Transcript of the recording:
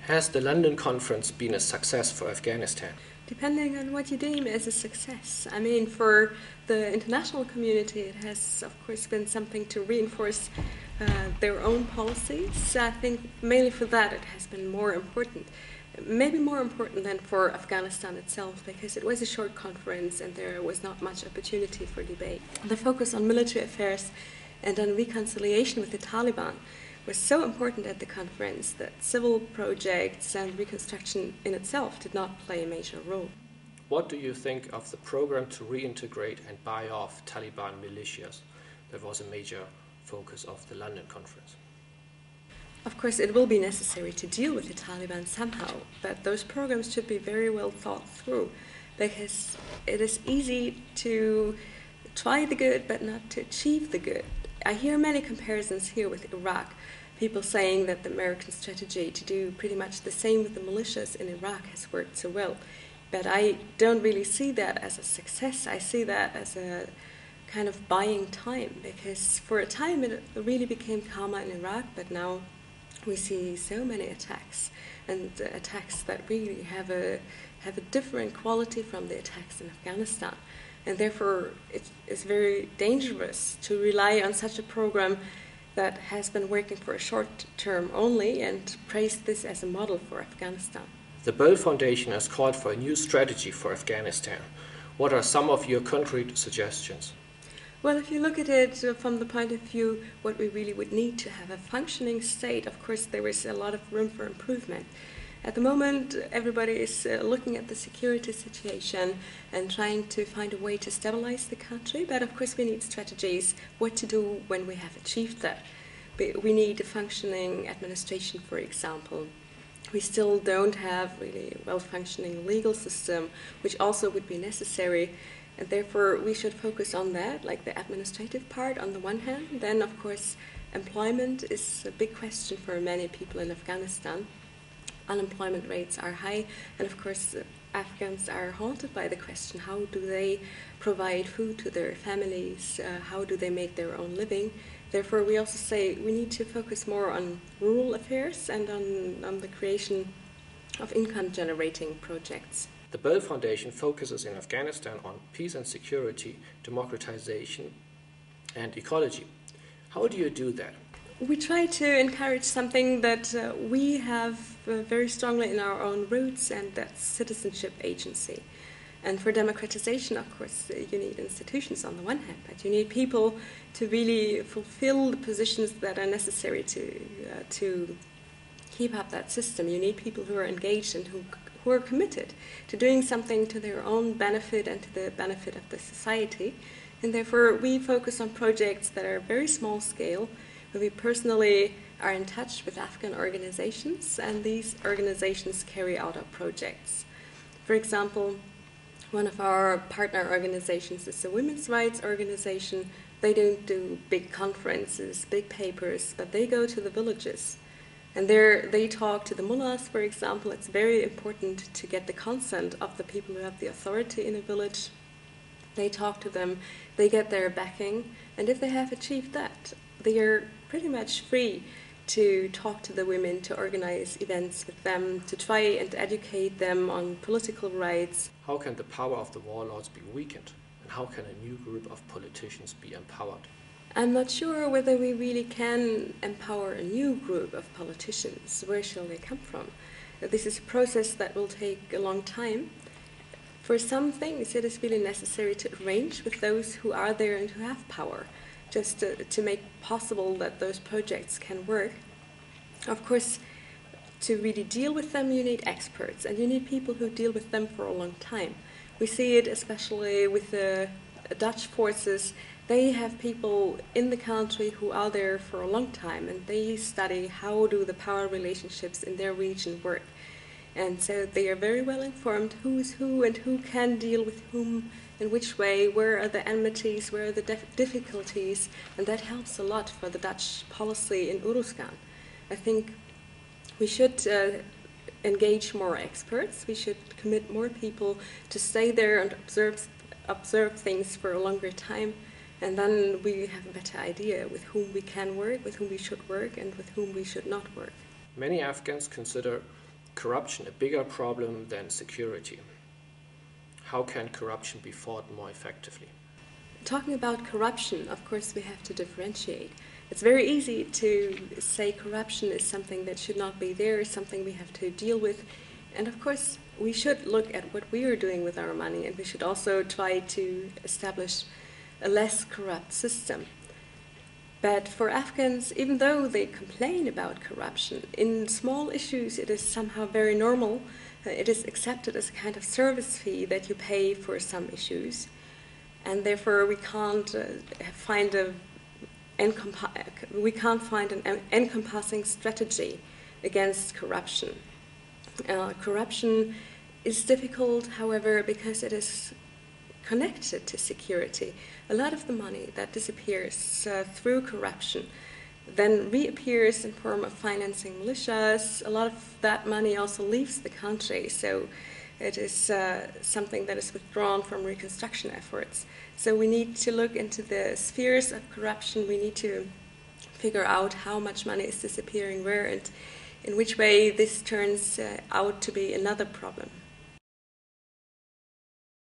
Has the London conference been a success for Afghanistan? Depending on what you deem as a success. I mean, for the international community, it has, of course, been something to reinforce their own policies. I think mainly for that it has been more important. Maybe more important than for Afghanistan itself, because it was a short conference and there was not much opportunity for debate. The focus on military affairs and on reconciliation with the Taliban was so important at the conference that civil projects and reconstruction in itself did not play a major role. What do you think of the program to reintegrate and buy off Taliban militias that was a major focus of the London conference? Of course, it will be necessary to deal with the Taliban somehow, but those programs should be very well thought through, because it is easy to try the good but not to achieve the good. I hear many comparisons here with Iraq, people saying that the American strategy to do pretty much the same with the militias in Iraq has worked so well. But I don't really see that as a success. I see that as a kind of buying time, because for a time it really became calmer in Iraq, but now we see so many attacks, and attacks that really have a different quality from the attacks in Afghanistan. And therefore, it is very dangerous to rely on such a program that has been working for a short term only and praise this as a model for Afghanistan. The Bell Foundation has called for a new strategy for Afghanistan. What are some of your concrete suggestions? Well, if you look at it from the point of view what we really would need to have a functioning state, of course there is a lot of room for improvement. At the moment, everybody is looking at the security situation and trying to find a way to stabilize the country, but of course we need strategies what to do when we have achieved that. We need a functioning administration, for example. We still don't have really a well-functioning legal system, which also would be necessary, and therefore we should focus on that, like the administrative part on the one hand. Then, of course, employment is a big question for many people in Afghanistan. Unemployment rates are high, and of course Afghans are haunted by the question, how do they provide food to their families, how do they make their own living? Therefore we also say we need to focus more on rural affairs and on the creation of income generating projects. The Bell Foundation focuses in Afghanistan on peace and security, democratization and ecology. How do you do that? We try to encourage something that we have very strongly in our own roots, and that's citizenship agency. And for democratization, of course, you need institutions on the one hand, but you need people to really fulfill the positions that are necessary to keep up that system. You need people who are engaged and who are committed to doing something to their own benefit and to the benefit of the society. And therefore, we focus on projects that are very small scale. We personally are in touch with Afghan organizations, and these organizations carry out our projects. For example, one of our partner organizations is a women's rights organization. They don't do big conferences, big papers, but they go to the villages. And there they talk to the mullahs, for example. It's very important to get the consent of the people who have the authority in a village. They talk to them, they get their backing, and if they have achieved that, they are pretty much free to talk to the women, to organize events with them, to try and educate them on political rights. How can the power of the warlords be weakened? And how can a new group of politicians be empowered? I'm not sure whether we really can empower a new group of politicians. Where shall they come from? This is a process that will take a long time. For some things, it is really necessary to arrange with those who are there and who have power, just to make possible that those projects can work. Of course, to really deal with them, you need experts, and you need people who deal with them for a long time. We see it especially with the Dutch forces. They have people in the country who are there for a long time, and they study how do the power relationships in their region work. And so they are very well informed who is who and who can deal with whom in which way, where are the enmities, where are the difficulties, and that helps a lot for the Dutch policy in Uruzgan. I think we should engage more experts, we should commit more people to stay there and observe things for a longer time, and then we have a better idea with whom we can work, with whom we should work, and with whom we should not work. Many Afghans consider corruption a bigger problem than security? How can corruption be fought more effectively? Talking about corruption, of course, we have to differentiate. It's very easy to say corruption is something that should not be there, something we have to deal with. And of course, we should look at what we are doing with our money, and we should also try to establish a less corrupt system. But for Afghans, even though they complain about corruption, in small issues it is somehow very normal. It is accepted as a kind of service fee that you pay for some issues. And therefore we can't find an encompassing strategy against corruption. Corruption is difficult, however, because it is connected to security. A lot of the money that disappears through corruption then reappears in form of financing militias. A lot of that money also leaves the country, so it is something that is withdrawn from reconstruction efforts. So we need to look into the spheres of corruption. We need to figure out how much money is disappearing where and in which way this turns out to be another problem.